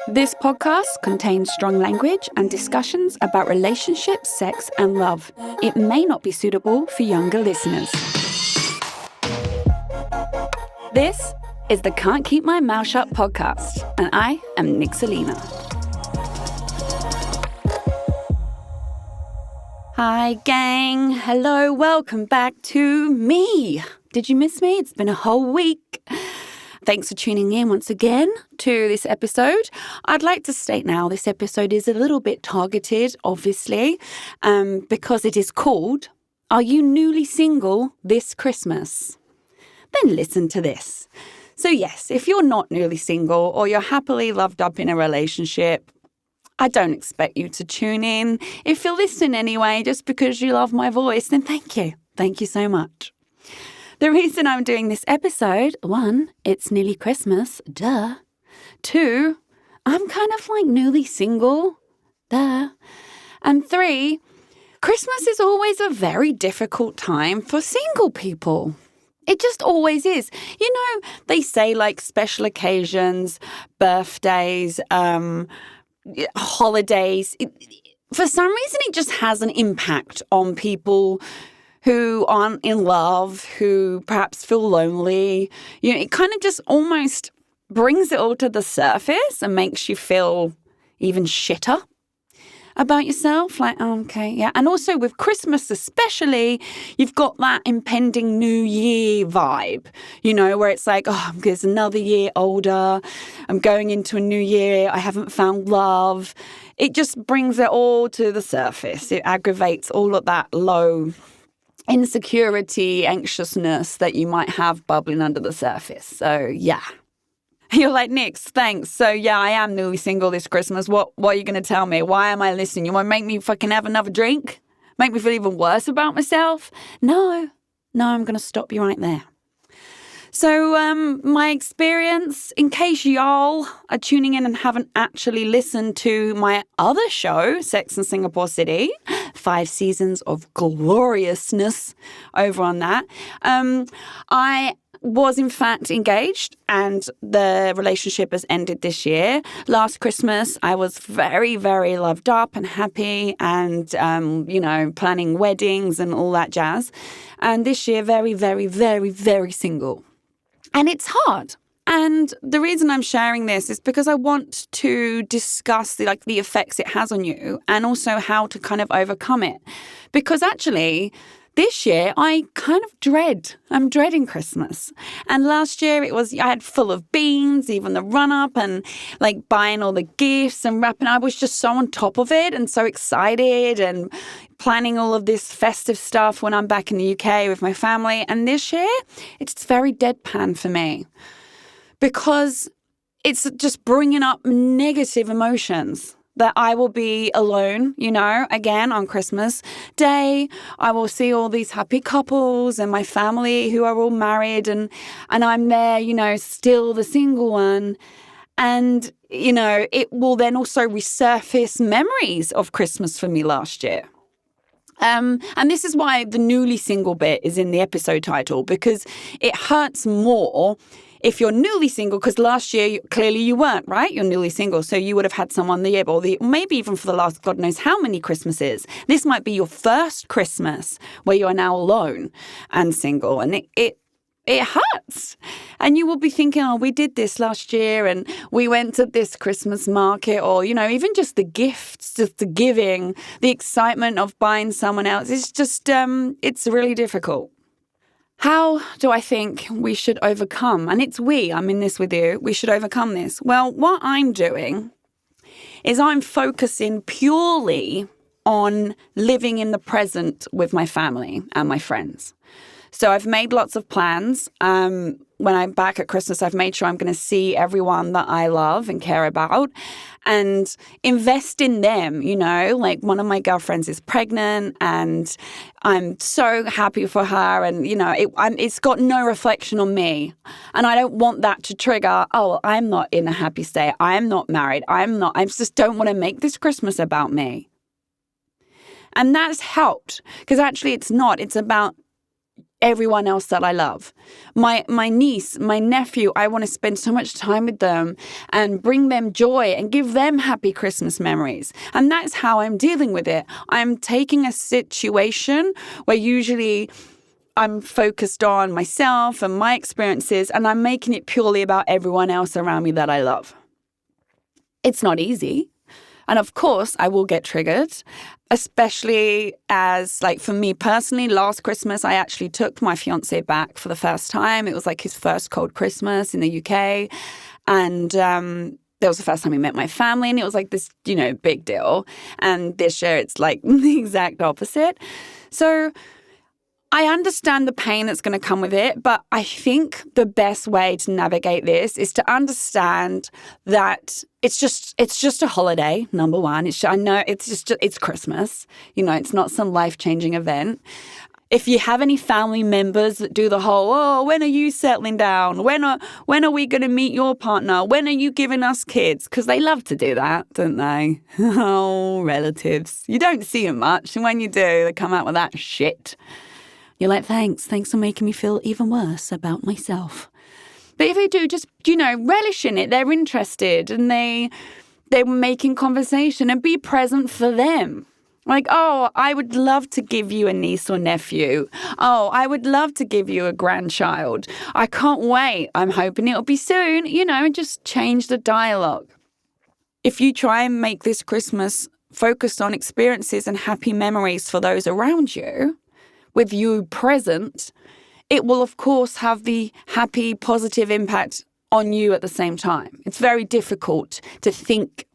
This podcast contains strong language and discussions about relationships, sex, and love. It may not be suitable for younger listeners. This is the Can't Keep My Mouth Shut podcast, and I am Nick Selena. Hi, gang. Hello, welcome back to me. Did you miss me? It's been a whole week. Thanks for tuning in once again to this episode. I'd like to state now this episode is a little bit targeted, obviously, because it is called, Are You Newly Single This Christmas? Then listen to this. So yes, if you're not newly single or you're happily loved up in a relationship, I don't expect you to tune in. If you listen anyway, just because you love my voice, then thank you. Thank you so much. The reason I'm doing this episode, 1, it's nearly Christmas, duh. 2, I'm kind of like newly single, duh. And 3, Christmas is always a very difficult time for single people. It just always is. You know, they say like special occasions, birthdays, holidays. For some reason, it just has an impact on people who aren't in love, who perhaps feel lonely. You know, it kind of just almost brings it all to the surface and makes you feel even shitter about yourself. Like, oh, okay, yeah. And also with Christmas especially, you've got that impending New Year vibe, you know, where it's like, oh, there's another year older. I'm going into a new year. I haven't found love. It just brings it all to the surface. It aggravates all of that low insecurity, anxiousness that you might have bubbling under the surface. So, yeah. You're like, Nix, thanks. So, yeah, I am newly single this Christmas. What are you going to tell me? Why am I listening? You want to make me fucking have another drink? Make me feel even worse about myself? No, I'm going to stop you right there. So, my experience, in case y'all are tuning in and haven't actually listened to my other show, Sex in Singapore City, 5 seasons of gloriousness over on that, I was in fact engaged and the relationship has ended this year. Last Christmas, I was very, very loved up and happy and, planning weddings and all that jazz. And this year, very, very, very, very single. And it's hard. And the reason I'm sharing this is because I want to discuss the effects it has on you and also how to kind of overcome it. Because actually, this year, I'm dreading Christmas. And last year, I had full of beans, even the run-up and like buying all the gifts and wrapping. I was just so on top of it and so excited and planning all of this festive stuff when I'm back in the UK with my family. And this year, it's very deadpan for me because it's just bringing up negative emotions. That I will be alone, again on Christmas Day. I will see all these happy couples and my family who are all married and I'm there, still the single one. And, it will then also resurface memories of Christmas for me last year. And this is why the newly single bit is in the episode title, because it hurts more if you're newly single, because last year, clearly you weren't, right? You're newly single, so you would have had someone the year, or maybe even for the last God knows how many Christmases. This might be your first Christmas where you are now alone and single, and it hurts. And you will be thinking, oh, we did this last year, and we went to this Christmas market, or, even just the gifts, just the giving, the excitement of buying someone else. It's just, it's really difficult. How do I think we should overcome? And I'm in this with you, we should overcome this. Well, what I'm doing is I'm focusing purely on living in the present with my family and my friends. So I've made lots of plans. When I'm back at Christmas, I've made sure I'm going to see everyone that I love and care about and invest in them, like one of my girlfriends is pregnant and I'm so happy for her and, it's got no reflection on me. And I don't want that to trigger, oh, I'm not in a happy state. I'm not married. I just don't want to make this Christmas about me. And that's helped because actually it's not. It's about everyone else that I love. My niece, my nephew, I want to spend so much time with them and bring them joy and give them happy Christmas memories. And that's how I'm dealing with it. I'm taking a situation where usually I'm focused on myself and my experiences, and I'm making it purely about everyone else around me that I love. It's not easy. And of course, I will get triggered, especially as, like, for me personally, last Christmas, I actually took my fiancé back for the first time. It was like his first cold Christmas in the UK. And that was the first time he met my family. And it was like this, big deal. And this year, it's like the exact opposite. So I understand the pain that's going to come with it, but I think the best way to navigate this is to understand that it's just a holiday, number one. I know it's Christmas. It's not some life-changing event. If you have any family members that do the whole, when are you settling down? When are we going to meet your partner? When are you giving us kids? Because they love to do that, don't they? Oh, relatives. You don't see them much, and when you do, they come out with that shit. You're like, thanks for making me feel even worse about myself. But if they do, just, relish in it. They're interested and they're making conversation, and be present for them. Like, I would love to give you a niece or nephew. I would love to give you a grandchild. I can't wait. I'm hoping it'll be soon, and just change the dialogue. If you try and make this Christmas focused on experiences and happy memories for those around you, with you present, it will, of course, have the happy, positive impact on you at the same time. It's very difficult to think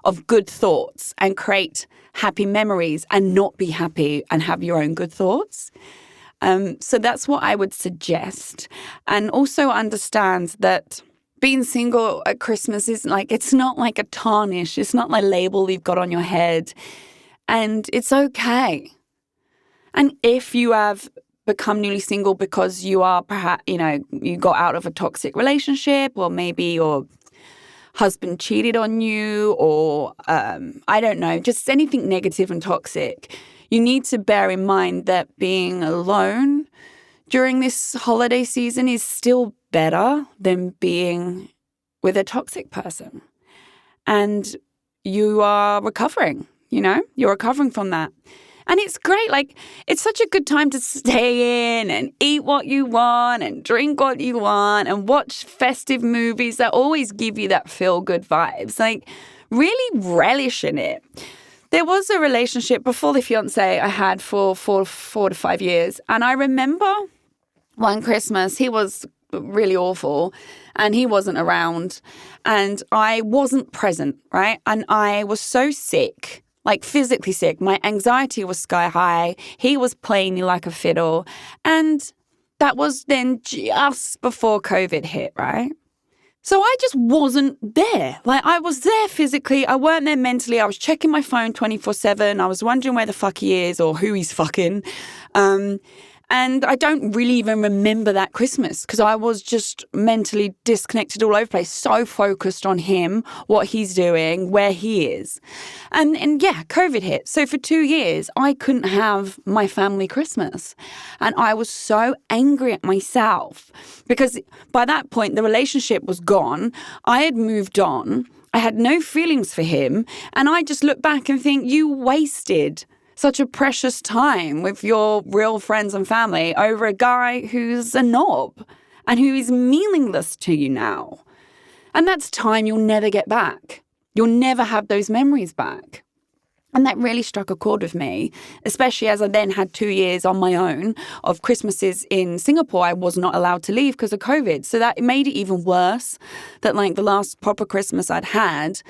of good thoughts and create happy memories and not be happy and have your own good thoughts. So that's what I would suggest. And also understand that being single at Christmas is it's not like a tarnish. It's not like a label you've got on your head. And it's okay. And if you have become newly single because you are perhaps, you got out of a toxic relationship, or maybe your husband cheated on you, or I don't know, just anything negative and toxic, you need to bear in mind that being alone during this holiday season is still better than being with a toxic person. And you are recovering, you're recovering from that. And it's great. It's such a good time to stay in and eat what you want and drink what you want and watch festive movies that always give you that feel-good vibes. Really relish in it. There was a relationship before the fiancé I had for 4 to 5 years. And I remember one Christmas, he was really awful and he wasn't around and I wasn't present, right? And I was so sick. Physically sick. My anxiety was sky high. He was playing me like a fiddle. And that was then just before COVID hit, right? So I just wasn't there. I was there physically. I weren't there mentally. I was checking my phone 24/7. I was wondering where the fuck he is or who he's fucking. And I don't really even remember that Christmas because I was just mentally disconnected all over the place, so focused on him, what he's doing, where he is. And yeah, COVID hit. So for 2 years, I couldn't have my family Christmas. And I was so angry at myself because by that point, the relationship was gone. I had moved on. I had no feelings for him. And I just look back and think, you wasted such a precious time with your real friends and family over a guy who's a knob and who is meaningless to you now. And that's time you'll never get back. You'll never have those memories back. And that really struck a chord with me, especially as I then had 2 years on my own of Christmases in Singapore. I was not allowed to leave because of COVID. So that made it even worse that the last proper Christmas I'd had,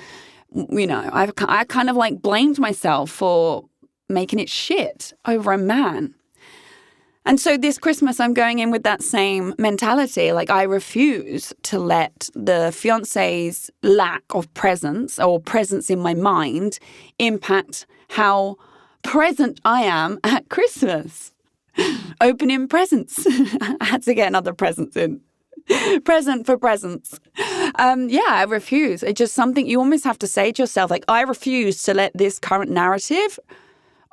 I kind of blamed myself for making it shit over a man. And so this Christmas, I'm going in with that same mentality. I refuse to let the fiancé's lack of presence or presence in my mind impact how present I am at Christmas. Opening presents. I had to get another present in. Present for presents. I refuse. It's just something you almost have to say to yourself, I refuse to let this current narrative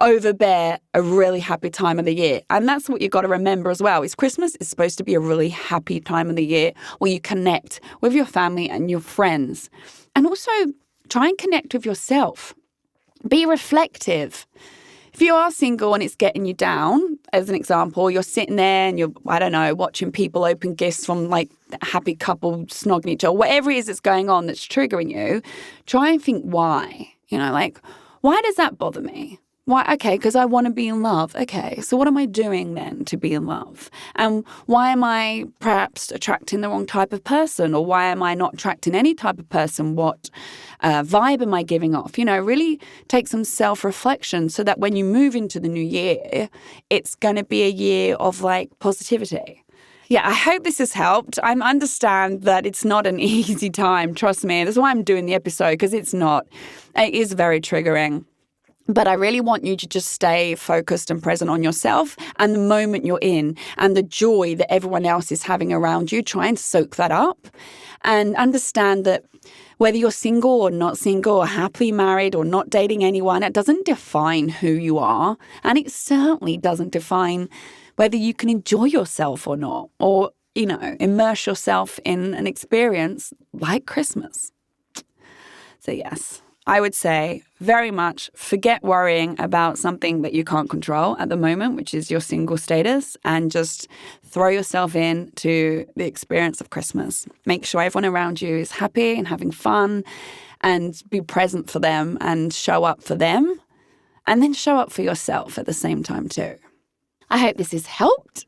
overbear a really happy time of the year. And that's what you've got to remember as well, is Christmas is supposed to be a really happy time of the year where you connect with your family and your friends. And also try and connect with yourself. Be reflective. If you are single and it's getting you down, as an example, you're sitting there and you're, I don't know, watching people open gifts from like a happy couple snogging each other, whatever it is that's going on that's triggering you, try and think why. Like, why does that bother me? Why? Okay, because I want to be in love. Okay, so what am I doing then to be in love? And why am I perhaps attracting the wrong type of person? Or why am I not attracting any type of person? What vibe am I giving off? Really take some self-reflection so that when you move into the new year, it's going to be a year of like positivity. Yeah, I hope this has helped. I understand that it's not an easy time. Trust me. That's why I'm doing the episode, because it's not. It is very triggering. But I really want you to just stay focused and present on yourself and the moment you're in and the joy that everyone else is having around you. Try and soak that up and understand that whether you're single or not single or happily married or not dating anyone, it doesn't define who you are. And it certainly doesn't define whether you can enjoy yourself or not, or, immerse yourself in an experience like Christmas. So yes, I would say very much forget worrying about something that you can't control at the moment, which is your single status, and just throw yourself into the experience of Christmas. Make sure everyone around you is happy and having fun, and be present for them and show up for them, and then show up for yourself at the same time too. I hope this has helped.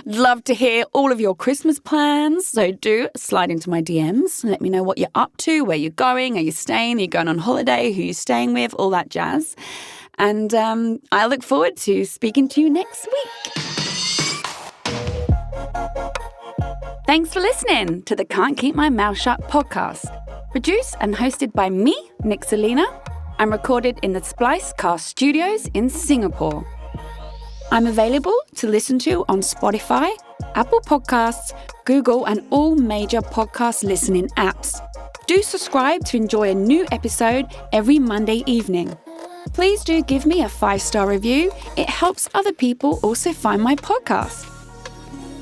Love to hear all of your Christmas plans. So do slide into my DMs. Let me know what you're up to, where you're going, are you staying, are you going on holiday, who you're staying with, all that jazz. And I look forward to speaking to you next week. Thanks for listening to the Can't Keep My Mouth Shut podcast. Produced and hosted by me, Nick Selena, and recorded in the Splice Cast Studios in Singapore. I'm available to listen to on Spotify, Apple Podcasts, Google, and all major podcast listening apps. Do subscribe to enjoy a new episode every Monday evening. Please do give me a 5-star review. It helps other people also find my podcast.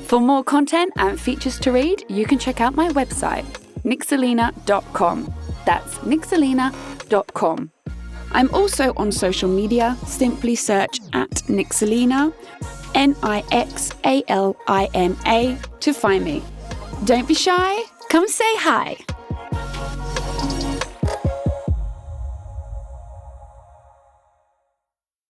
For more content and features to read, you can check out my website, nickselena.com. That's nickselena.com. I'm also on social media. Simply search at Nixalina, Nixalina, to find me. Don't be shy. Come say hi.